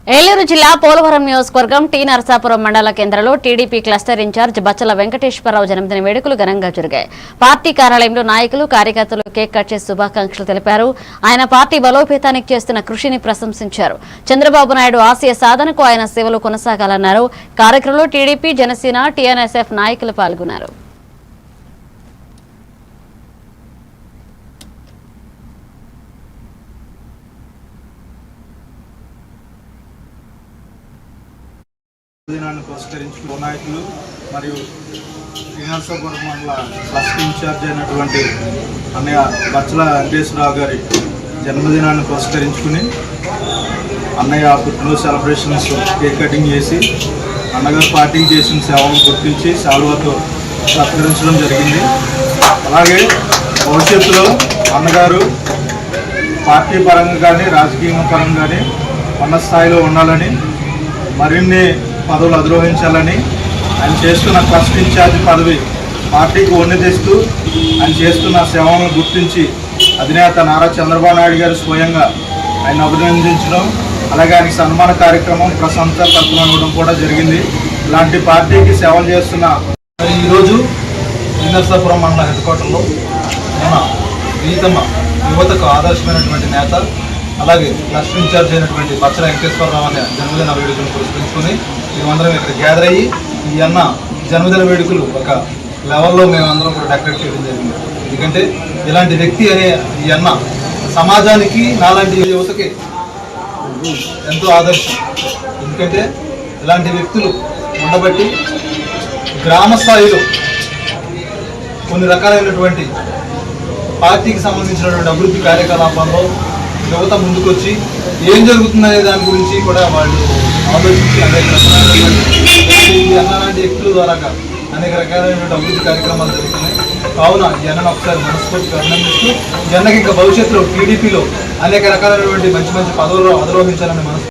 ఏలూరు జిల్లా పోలవరం నియోజకవర్గం టీ నరసాపురం మండల కేంద్రంలో టీడీపీ క్లస్టర్ ఇన్ఛార్జ్ బచ్చల వెంకటేశ్వరరావు జన్మదిన వేడుకలు ఘనంగా జరిగాయి. పార్టీ కార్యాలయంలో నాయకులు కార్యకర్తలు కేక్ కట్ చేసి శుభాకాంక్షలు తెలిపారు. ఆయన పార్టీ బలోపేతానికి చేస్తున్న కృషిని ప్రశంసించారు. చంద్రబాబు నాయుడు ఆశయ సాధనకు ఆయన సేవలు కొనసాగాలన్నారు. కార్యక్రమంలో టీడీపీ, జనసేన, టీఎన్ఎస్ఎఫ్ నాయకులు పాల్గొన్నారు. దినాన్ని పురస్కరించుకున్న నాయకులు మరియు శ్రీనివాసపురం మండల క్లస్టర్ ఇన్ఛార్జ్ అయినటువంటి అన్నయ్య బచ్చల వెంకటేశ్వరరావు గారి జన్మదినాన్ని పురస్కరించుకుని అన్నయ్య పుట్టినరోజు సెలబ్రేషన్స్ కేక్ కటింగ్ చేసి అన్నగారు పార్టీకి చేసిన సేవలను గుర్తించి శాలువాతో సత్కరించడం జరిగింది. అలాగే భవిష్యత్తులో అన్నగారు పార్టీ పరంగా కానీ రాజకీయ పరంగా కానీ ఉన్నత స్థాయిలో ఉండాలని, మరిన్ని పదవులు అధిరోహించాలని, ఆయన చేస్తున్న క్లస్టర్ ఇన్ఛార్జ్ పదవి పార్టీకి వన్నె తెస్తూ ఆయన చేస్తున్న సేవలను గుర్తించి అధినేత నారా చంద్రబాబు నాయుడు గారు స్వయంగా ఆయన అభినందించడం, అలాగే ఆయన సన్మాన కార్యక్రమం ప్రశంస పత్రం ఇవ్వడం కూడా జరిగింది. ఇలాంటి పార్టీకి సేవలు చేస్తున్న ఈరోజు నరసాపురం మండల హెడ్ క్వార్టర్లో మన ప్రీతమ యువతకు ఆదర్శమైనటువంటి నేత, అలాగే క్లస్టర్ ఇన్ఛార్జ్ అయినటువంటి బచ్చల వెంకటేశ్వరరావు అనే జన్మదిన వేడుకలు పురస్కరించుకొని మేమందరం ఇక్కడ గ్యాదర్ అయ్యి ఈ అన్న జన్మదిన వేడుకలు ఒక లెవెల్లో మేమందరం కూడా డెకరేట్ చేయడం జరిగింది. ఎందుకంటే ఇలాంటి వ్యక్తి అనే ఈ అన్న సమాజానికి, నాలాంటి యువతకి ఎంతో ఆదర్శం. ఎందుకంటే ఇలాంటి వ్యక్తులు ఉండబట్టి గ్రామ స్థాయిలో కొన్ని రకాలైనటువంటి పార్టీకి సంబంధించినటువంటి అభివృద్ధి కార్యకలాపాల్లో యువత ముందుకొచ్చి ఏం జరుగుతుందనే దాని గురించి కూడా వాళ్ళు ఆలోచించి అనేక రకాలైనటువంటి అన్నలాంటి వ్యక్తుల ద్వారా అనేక రకాలైనటువంటి అభివృద్ధి కార్యక్రమాలు జరుగుతున్నాయి. కావున ఈ అన్నను ఒకసారి మనస్ఫూర్తిగా అభినందిస్తూ ఈ అన్నకి ఇంకా భవిష్యత్తులో టీడీపీలో అనేక రకాలైనటువంటి మంచి మంచి పదవులు అధిరోహించాలని మనసు